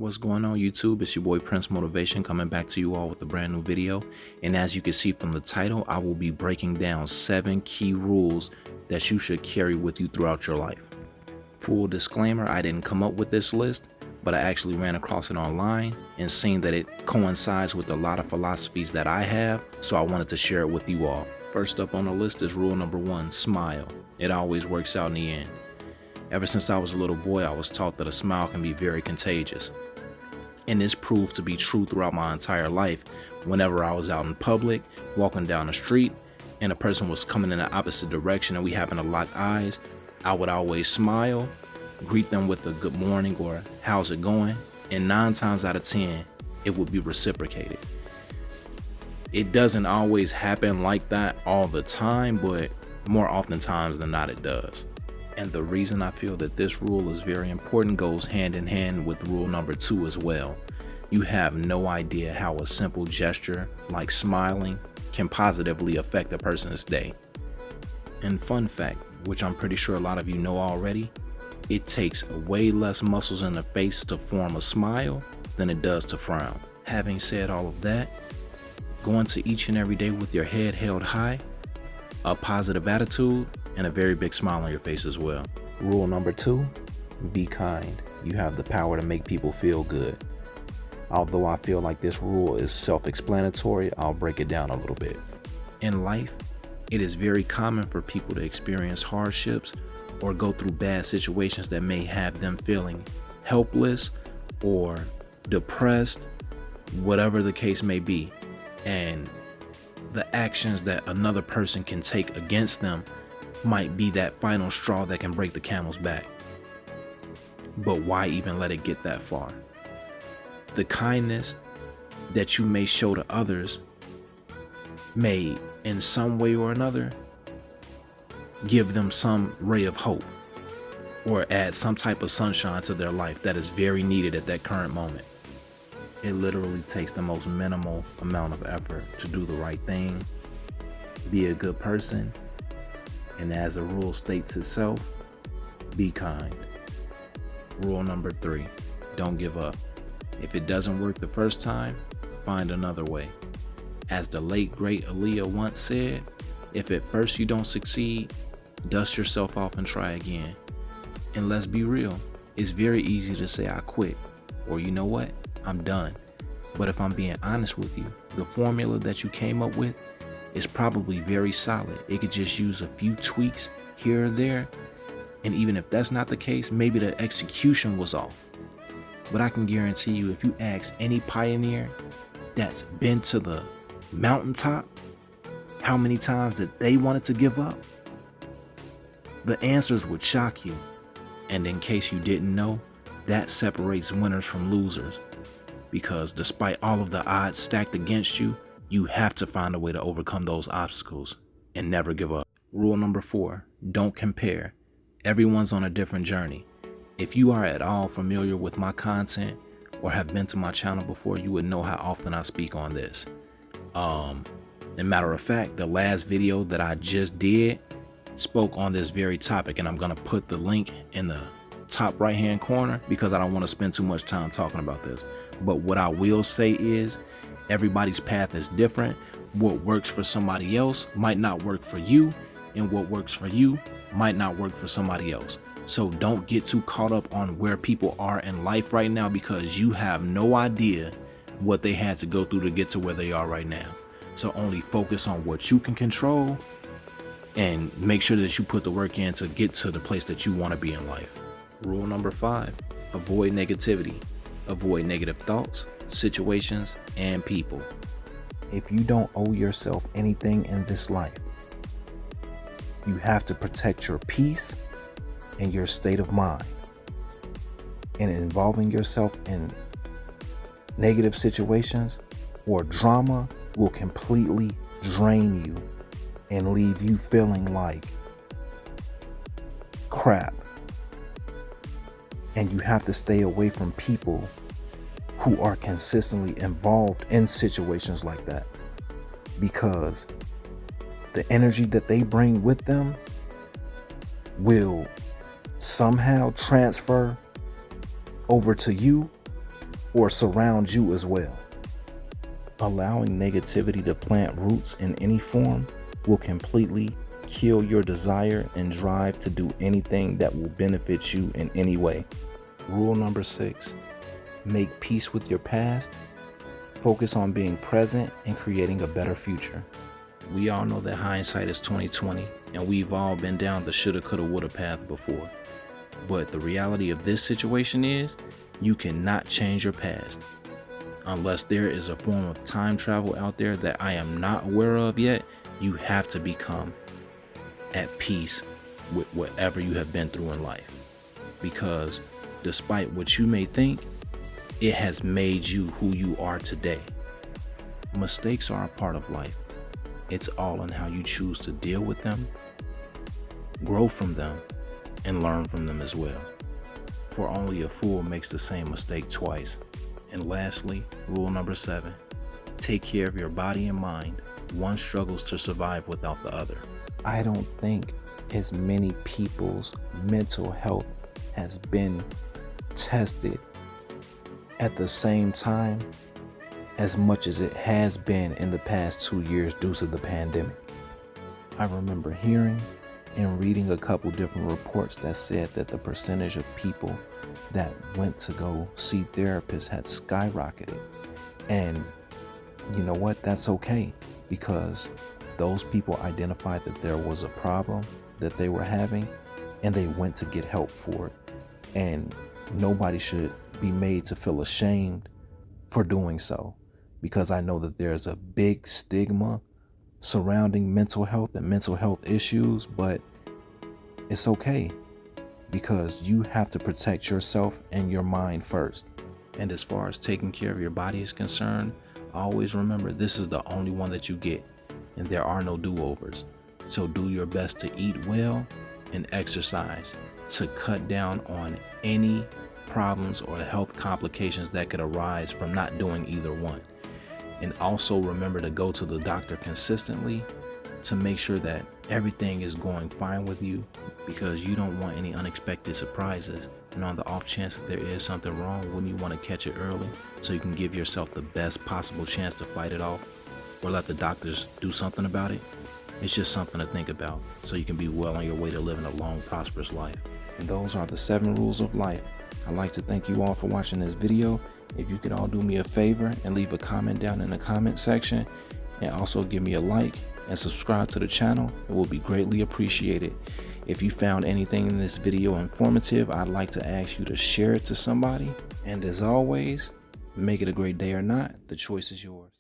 What's going on YouTube? It's your boy Prince Motivation coming back to you all with a brand new video. And as you can see from the title, I will be breaking down 7 key rules that you should carry with you throughout your life. Full disclaimer, I didn't come up with this list, but I actually ran across it online and seen that it coincides with a lot of philosophies that I have, so I wanted to share it with you all. First up on the list is rule number 1, smile. It always works out in the end. Ever since I was a little boy, I was taught that a smile can be very contagious. And this proved to be true throughout my entire life. Whenever I was out in public, walking down the street, and a person was coming in the opposite direction and we happened to lock eyes, I would always smile, greet them with a good morning or how's it going, and 9 times out of 10, it would be reciprocated. It doesn't always happen like that all the time, but more oftentimes than not it does. And the reason I feel that this rule is very important goes hand in hand with rule number 2 as well. You have no idea how a simple gesture like smiling can positively affect a person's day. And fun fact, which I'm pretty sure a lot of you know already, it takes way less muscles in the face to form a smile than it does to frown. Having said all of that, going to each and every day with your head held high, a positive attitude, and a very big smile on your face as well. Rule number 2, be kind. You have the power to make people feel good. Although I feel like this rule is self-explanatory, I'll break it down a little bit. In life, it is very common for people to experience hardships or go through bad situations that may have them feeling helpless or depressed, whatever the case may be. And the actions that another person can take against them might be that final straw that can break the camel's back. But why even let it get that far? The kindness that you may show to others may, in some way or another, give them some ray of hope or add some type of sunshine to their life that is very needed at that current moment. It literally takes the most minimal amount of effort to do the right thing, be a good person, and as the rule states itself, be kind. Rule number 3, don't give up. If it doesn't work the first time, find another way. As the late great Aaliyah once said, if at first you don't succeed, dust yourself off and try again. And let's be real, it's very easy to say I quit, or you know what, I'm done. But if I'm being honest with you, the formula that you came up with is probably very solid. It could just use a few tweaks here or there. And even if that's not the case, maybe the execution was off. But I can guarantee you, if you ask any pioneer that's been to the mountaintop, how many times did they wanted to give up? The answers would shock you. And in case you didn't know, that separates winners from losers. Because despite all of the odds stacked against you, you have to find a way to overcome those obstacles and never give up. Rule number 4, don't compare. Everyone's on a different journey. If you are at all familiar with my content or have been to my channel before, you would know how often I speak on this. As a matter of fact, the last video that I just did spoke on this very topic, and I'm gonna put the link in the top right hand corner because I don't want to spend too much time talking about this. But what I will say is everybody's path is different. What works for somebody else might not work for you, and what works for you might not work for somebody else. So don't get too caught up on where people are in life right now, because you have no idea what they had to go through to get to where they are right now. So only focus on what you can control and make sure that you put the work in to get to the place that you want to be in life. Rule number 5, avoid negativity. Avoid negative thoughts, situations, and people. If you don't owe yourself anything in this life, you have to protect your peace and your state of mind. And involving yourself in negative situations or drama will completely drain you and leave you feeling like crap. And you have to stay away from people who are consistently involved in situations like that, because the energy that they bring with them will somehow transfer over to you or surround you as well. Allowing negativity to plant roots in any form will completely kill your desire and drive to do anything that will benefit you in any way. Rule number 6, make peace with your past. Focus on being present and creating a better future. We all know that hindsight is 20/20, and we've all been down the shoulda, coulda, woulda path before. But the reality of this situation is, you cannot change your past. Unless there is a form of time travel out there that I am not aware of yet, you have to become at peace with whatever you have been through in life. Because despite what you may think, it has made you who you are today. Mistakes are a part of life. It's all in how you choose to deal with them, grow from them, and learn from them as well. For only a fool makes the same mistake twice. And lastly, rule number 7, take care of your body and mind. One struggles to survive without the other. I don't think as many people's mental health has been tested at the same time as much as it has been in the past 2 years due to the pandemic. I remember hearing and reading a couple different reports that said that the percentage of people that went to go see therapists had skyrocketed. And you know what? That's okay, because those people identified that there was a problem that they were having and they went to get help for it. And nobody should be made to feel ashamed for doing so, because I know that there's a big stigma surrounding mental health and mental health issues, but it's okay, because you have to protect yourself and your mind first. And as far as taking care of your body is concerned, always remember this is the only one that you get, and there are no do-overs. So do your best to eat well and exercise to cut down on any problems or health complications that could arise from not doing either one. And also remember to go to the doctor consistently to make sure that everything is going fine with you, because you don't want any unexpected surprises. And on the off chance that there is something wrong, wouldn't you want to catch it early so you can give yourself the best possible chance to fight it off, or let the doctors do something about it? It's just something to think about so you can be well on your way to living a long, prosperous life. And those are the 7 rules of life. I'd like to thank you all for watching this video. If you could all do me a favor and leave a comment down in the comment section, and also give me a like and subscribe to the channel, it will be greatly appreciated. If you found anything in this video informative, I'd like to ask you to share it to somebody. And as always, make it a great day or not, the choice is yours.